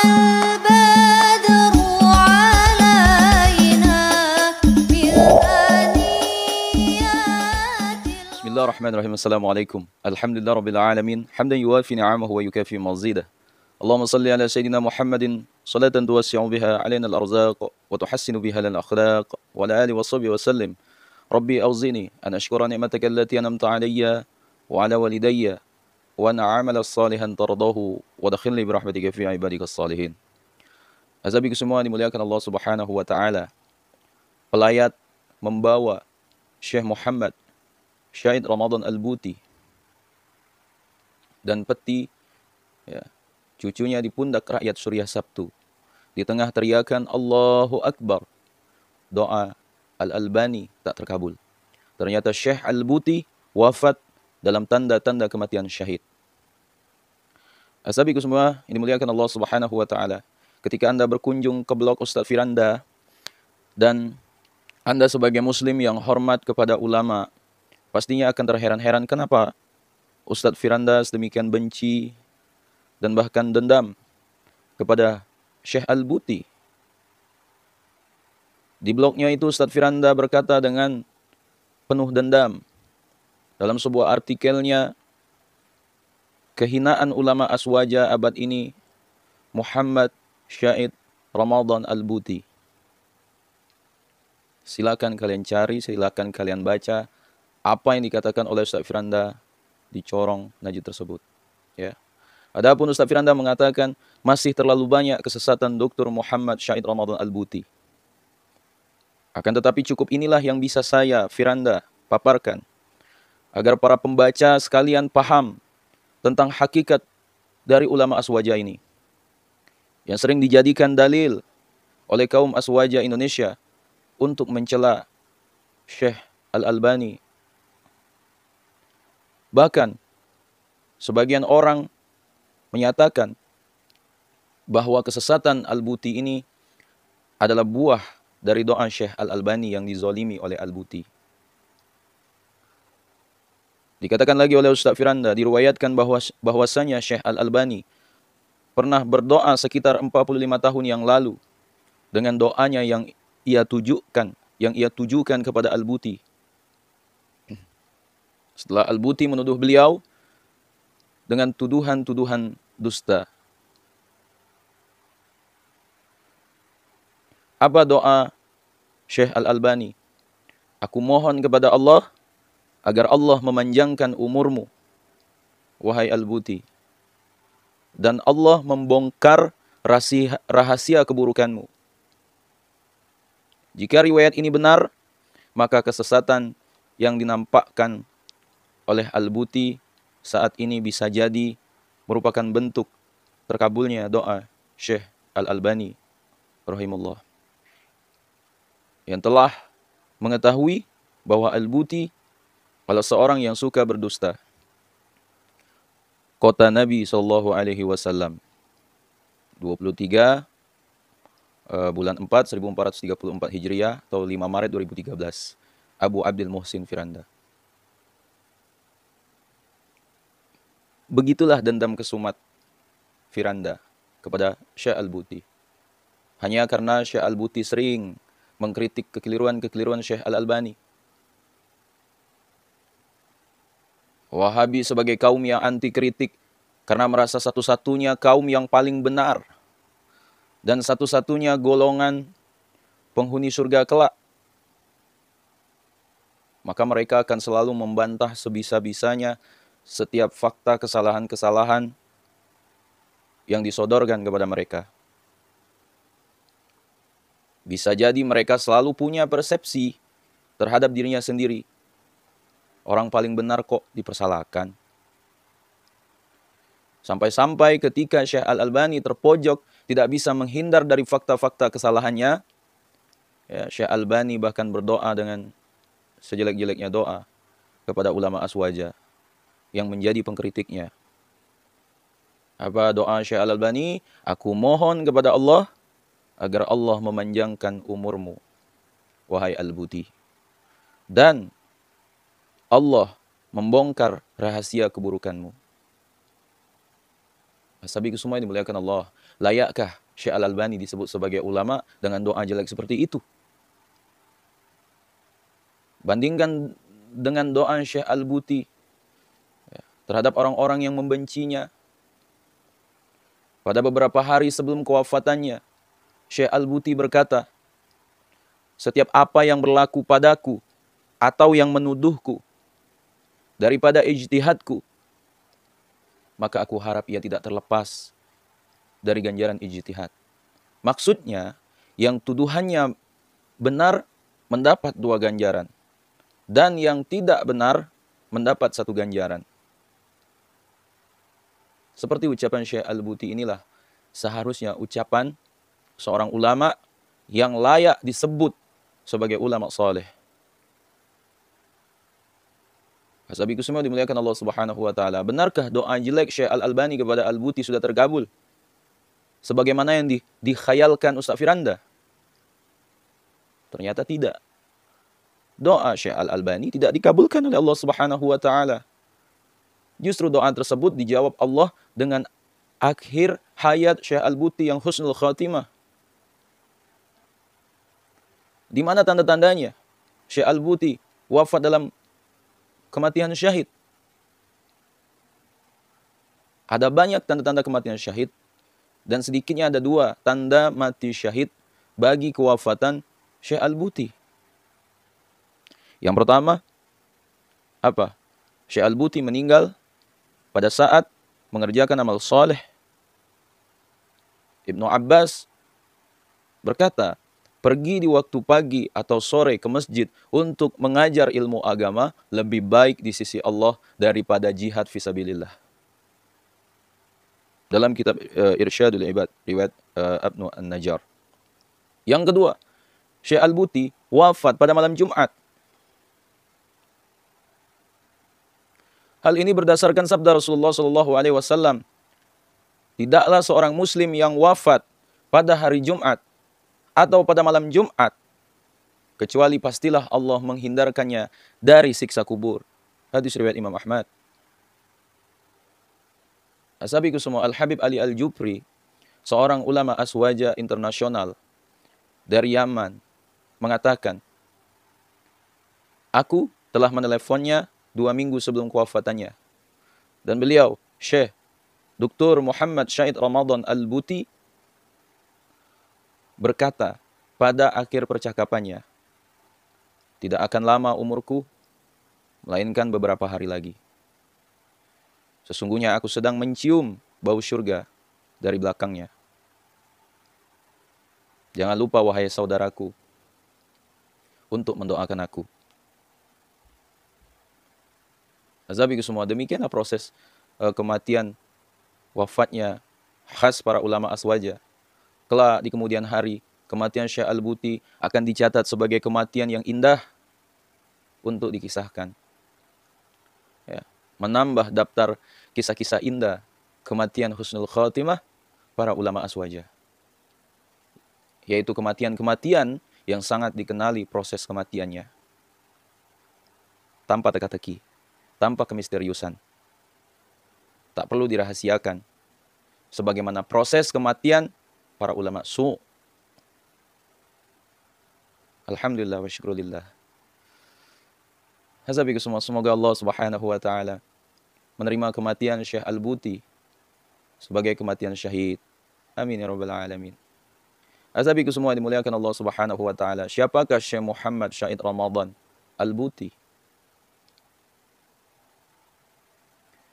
البدر علينا من ثنيات. بسم الله الرحمن الرحيم. السلام عليكم. الحمد لله رب العالمين حمدا يوافي نعمه ويكافي مزيده. اللهم صل على سيدنا محمد صلاة توسع بها علينا الأرزاق وتحسن بها لنا الأخلاق وعلى آله وصحبه وسلم. ربي أوزني أن أشكر نعمتك التي أنعمت علي وعلى والدي وأن أعمل صالحا ترضاه ودخلني برحمتك في عبادك الصالحين. Azabiku semua dimuliakan Allah Subhanahu wa taala. Pelayat membawa Syekh Muhammad Syahid Ramadan Al-Buti dan peti ya, cucunya di pundak rakyat Suriah Sabtu. Di tengah teriakan Allahu Akbar, doa Al-Albani tak terkabul. Ternyata Syekh Al-Buti wafat dalam tanda-tanda kematian syahid. Asabiku semua, ini muliakan Allah Subhanahu wa taala. Ketika Anda berkunjung ke blog Ustadz Firanda dan Anda sebagai muslim yang hormat kepada ulama, pastinya akan terheran-heran kenapa Ustadz Firanda sedemikian benci dan bahkan dendam kepada Syekh Al-Buti. Di blognya itu Ustadz Firanda berkata dengan penuh dendam dalam sebuah artikelnya, kehinaan ulama aswaja abad ini Muhammad Syahid Ramadan Al-Buti. Silakan kalian cari, silakan kalian baca apa yang dikatakan oleh Ustadz Firanda di corong najib tersebut. Ya. Adapun Ustadz Firanda mengatakan masih terlalu banyak kesesatan Dr. Muhammad Syahid Ramadan Al-Buti. Akan tetapi cukup inilah yang bisa saya Firanda paparkan agar para pembaca sekalian paham tentang hakikat dari ulama aswaja ini yang sering dijadikan dalil oleh kaum aswaja Indonesia untuk mencela Syekh Al-Albani. Bahkan sebagian orang menyatakan bahwa kesesatan Al-Buti ini adalah buah dari doa Syekh Al-Albani yang dizolimi oleh Al-Buti. Dikatakan lagi oleh Ustadz Firanda, diriwayatkan bahwasanya Syekh Al-Albani pernah berdoa sekitar 45 tahun yang lalu dengan doanya yang ia tujukan kepada Al-Buti. Setelah Al-Buti menuduh beliau dengan tuduhan-tuduhan dusta. Apa doa Syekh Al-Albani? Aku mohon kepada Allah agar Allah memanjangkan umurmu, wahai Al-Buti, dan Allah membongkar rahasia keburukanmu. Jika riwayat ini benar, maka kesesatan yang dinampakkan oleh Al-Buti saat ini bisa jadi merupakan bentuk terkabulnya doa Syekh Al-Albani rahimahullah, yang telah mengetahui bahwa Al-Buti adalah seorang yang suka berdusta. Kota Nabi SAW 23 bulan 4 1434 Hijriah atau 5 Maret 2013. Abu Abdul Muhsin Firanda. Begitulah dendam kesumat Firanda kepada Syekh Al-Buti. Hanya karena Syekh Al-Buti sering mengkritik kekeliruan-kekeliruan Syekh Al-Albani. Wahabi sebagai kaum yang anti kritik karena merasa satu-satunya kaum yang paling benar dan satu-satunya golongan penghuni surga kelak. Maka mereka akan selalu membantah sebisa-bisanya setiap fakta kesalahan-kesalahan yang disodorkan kepada mereka. Bisa jadi mereka selalu punya persepsi terhadap dirinya sendiri. Orang paling benar kok dipersalahkan. Sampai-sampai ketika Syekh Al-Albani terpojok, tidak bisa menghindar dari fakta-fakta kesalahannya, ya, Syekh Al-Albani bahkan berdoa dengan sejelek-jeleknya doa kepada ulama aswaja yang menjadi pengkritiknya. Apa doa Syekh Al-Albani? Aku mohon kepada Allah agar Allah memanjangkan umurmu, wahai Al-Buti. Dan Allah membongkar rahasia keburukanmu. Sahabatku semua yang dimuliakan Allah, layakkah Syekh Al-Albani disebut sebagai ulama dengan doa jelek seperti itu? Bandingkan dengan doa Syekh Al-Buti terhadap orang-orang yang membencinya. Pada beberapa hari sebelum kewafatannya, Syekh Al-Buti berkata, setiap apa yang berlaku padaku atau yang menuduhku daripada ijtihadku, maka aku harap ia tidak terlepas dari ganjaran ijtihad. Maksudnya, yang tuduhannya benar mendapat 2 ganjaran, dan yang tidak benar mendapat 1 ganjaran. Seperti ucapan Syekh Al-Buti inilah seharusnya ucapan seorang ulama yang layak disebut sebagai ulama saleh. Hasabiku semua dimuliakan Allah Subhanahu wa taala. Benarkah doa jelek Syekh Al-Albani kepada Al-Buti sudah terkabul? Sebagaimana yang dikhayalkan Ustaz Firanda? Ternyata tidak. Doa Syekh Al-Albani tidak dikabulkan oleh Allah Subhanahu wa taala. Justru doa tersebut dijawab Allah dengan akhir hayat Syekh Al-Buti yang husnul khatimah. Di mana tanda-tandanya Syekh Al-Buti wafat dalam kematian syahid? Ada banyak tanda-tanda kematian syahid, dan sedikitnya ada 2 tanda mati syahid bagi kewafatan Syekh Al-Buti. Yang pertama, apa? Syekh Al-Buti meninggal pada saat mengerjakan amal soleh. Ibnu Abbas berkata, pergi di waktu pagi atau sore ke masjid untuk mengajar ilmu agama lebih baik di sisi Allah daripada jihad fisabilillah. Dalam kitab Irsyadul Ibad, riwayat Ibnu An-Najjar. Yang kedua, Syekh Al-Buti wafat pada malam Jumat. Hal ini berdasarkan sabda Rasulullah SAW. Tidaklah seorang muslim yang wafat pada hari Jumat atau pada malam Jumat, kecuali pastilah Allah menghindarkannya dari siksa kubur. Hadis riwayat Imam Ahmad. Ashabiku semua, Al-Habib Ali Al-Jupri, seorang ulama aswaja internasional dari Yaman, mengatakan, aku telah meneleponnya 2 minggu sebelum kewafatannya. Dan beliau, Syekh Dr. Muhammad Syahid Ramadan Al-Buti, berkata pada akhir percakapannya, tidak akan lama umurku, melainkan beberapa hari lagi. Sesungguhnya aku sedang mencium bau surga dari belakangnya. Jangan lupa wahai saudaraku untuk mendoakan aku. Azabiku semua, demikianlah proses kematian, wafatnya khas para ulama aswaja. Kelak di kemudian hari, kematian Syekh Al-Buti akan dicatat sebagai kematian yang indah untuk dikisahkan. Ya, menambah daftar kisah-kisah indah kematian husnul khatimah para ulama aswaja. Yaitu kematian-kematian yang sangat dikenali proses kematiannya. Tanpa teka-teki, tanpa kemisteriusan. Tak perlu dirahasiakan. Sebagaimana proses kematian para ulama Alhamdulillah wa syukurillah. Hazabiku semua, semoga Allah Subhanahu wa taala menerima kematian Syekh Al-Buti sebagai kematian syahid. Amin ya rabbal alamin. Hazabiku semua dimuliakan Allah Subhanahu wa taala. Siapakah Syekh Muhammad Syahid Ramadan Al-Buti?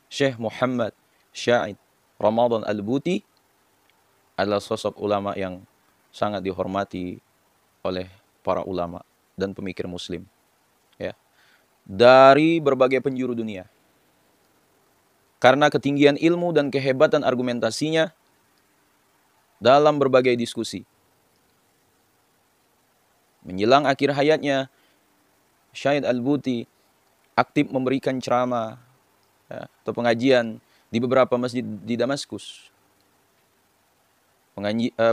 Syekh Muhammad Syahid Ramadan Al-Buti adalah sosok ulama yang sangat dihormati oleh para ulama dan pemikir muslim, ya, dari berbagai penjuru dunia. Karena ketinggian ilmu dan kehebatan argumentasinya dalam berbagai diskusi. Menjelang akhir hayatnya, Syahid Al-Buti aktif memberikan ceramah, ya, atau pengajian di beberapa masjid di Damaskus.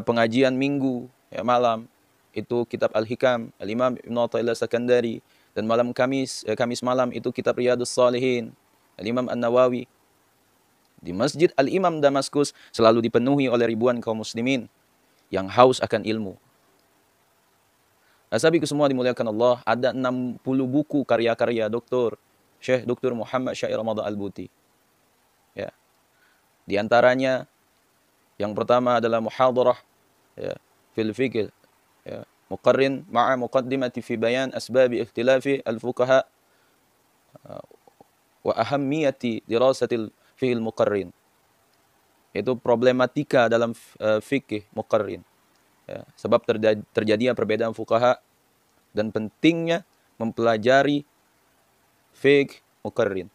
Pengajian minggu, ya, malam itu kitab Al-Hikam, Al-Imam Ibn Athaillah Sakandari, dan malam Kamis malam itu kitab Riyadhus Salihin, Al-Imam An-Nawawi. di Masjid Al-Imam Damaskus selalu dipenuhi oleh ribuan kaum muslimin yang haus akan ilmu. Asabiku semua dimuliakan Allah, ada 60 buku karya-karya Syekh Dr. Muhammad Syair Ramadan Al-Buti. Ya. Di antaranya yang pertama adalah muhadarah ya, fil fiqh ya, muqarrin ma'a muqaddimati fi bayan asbabi ikhtilafi al-fuqaha wa ahammiyati dirasatil fiqh al-muqarrin. Itu problematika dalam fikih muqarrin. Ya, sebab terjadinya perbedaan fuqaha dan pentingnya mempelajari fiqh muqarrin.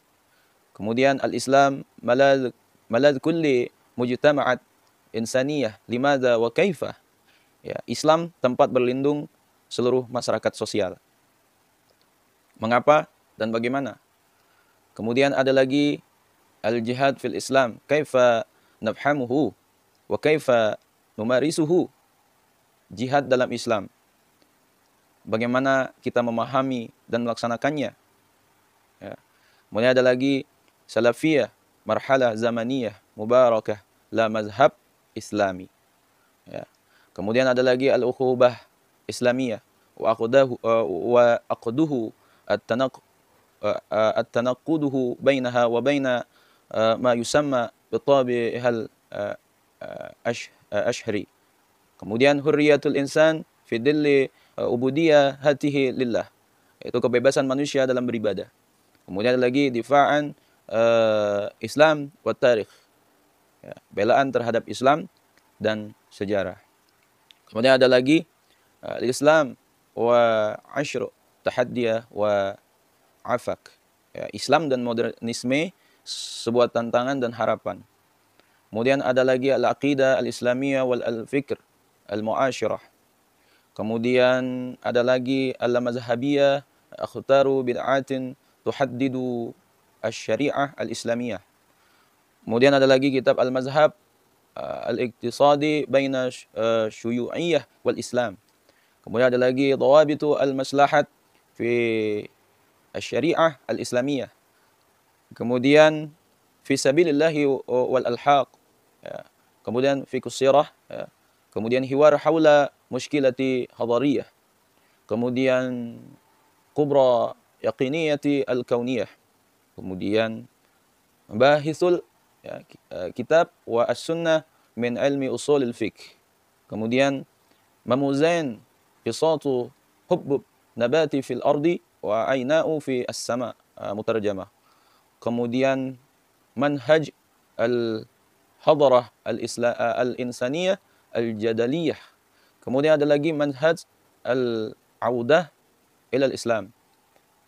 Kemudian al-Islam malad kulli mujtama'at insaniyah limadha wa kaifa. Ya, Islam tempat berlindung seluruh masyarakat sosial. Mengapa dan bagaimana? Kemudian ada lagi al-jihad fil Islam, kaifa nafhamuhu wa kaifa numarisuhu. Jihad dalam Islam, bagaimana kita memahami dan melaksanakannya. Ya. Kemudian ada lagi salafiyah, marhalah zamaniyah, mubarakah, la mazhab islami. Ya. Kemudian ada lagi al-ukhubah islamiyah, wa aqduhu at-tanaqquduhu bainaha wa baina ma yusamma bitabi'ihal ashhari. Kemudian hurriyatul insan fi dhilli ubudiyah hatihi lillah. Itu kebebasan manusia dalam beribadah. Kemudian ada lagi difa'an Islam wa tarikh. Ya, belaan terhadap Islam dan sejarah. Kemudian ada lagi Islam wa ashru tahaddiyah wa afak. Ya, Islam dan modernisme, sebuah tantangan dan harapan. Kemudian ada lagi al-aqidah al-islamiyah wal al-fikr al-mu'asyirah. Kemudian ada lagi al-mazhabiyah akhtaru bid'atin tuhaddidu asy-syari'ah al-islamiyah. Kemudian ada lagi kitab al-mazhab al-iqtisadi baina syuyu'iyyah wal islam. Kemudian ada lagi dawabitu al-maslahat fi asy-syari'ah al-islamiyah. Kemudian fi sabilillahi wal alhaq. Ya. Kemudian fi qusirah, ya. Kemudian hiwar haula mushkilati hadariyah. Kemudian kubra yaqiniyati al-kauniyah. Kemudian bahisul ya, kitab wa as-sunnah min ilmi usul al-fiqh. Kemudian mamuzain qisatu hubbub nabati fil ardi wa ayna'u fi as-sama mutarjamah. Kemudian manhaj al-hadarah al-insaniyah al-jadaliyah. Kemudian ada lagi manhaj al-audah ila al-islam.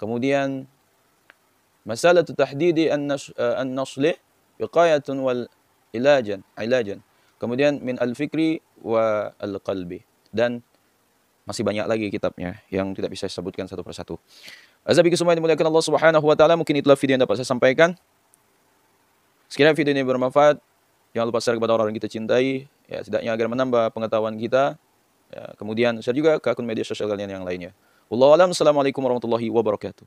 Kemudian masalatu tahdidi an-nasli wiqayatun wal ilajan. Kemudian min al-fikri wa al-qalbi. Dan masih banyak lagi kitabnya yang tidak bisa saya sebutkan satu persatu. Azabiku semua yang dimuliakan Allah Subhanahu wa taala, mungkin itulah video yang dapat saya sampaikan. Sekiranya video ini bermanfaat, jangan lupa share kepada orang yang kita cintai, ya setidaknya agar menambah pengetahuan kita. Ya, kemudian share juga ke akun media sosial kalian yang lainnya. Wallahu a'lam. Assalamualaikum warahmatullahi wabarakatuh.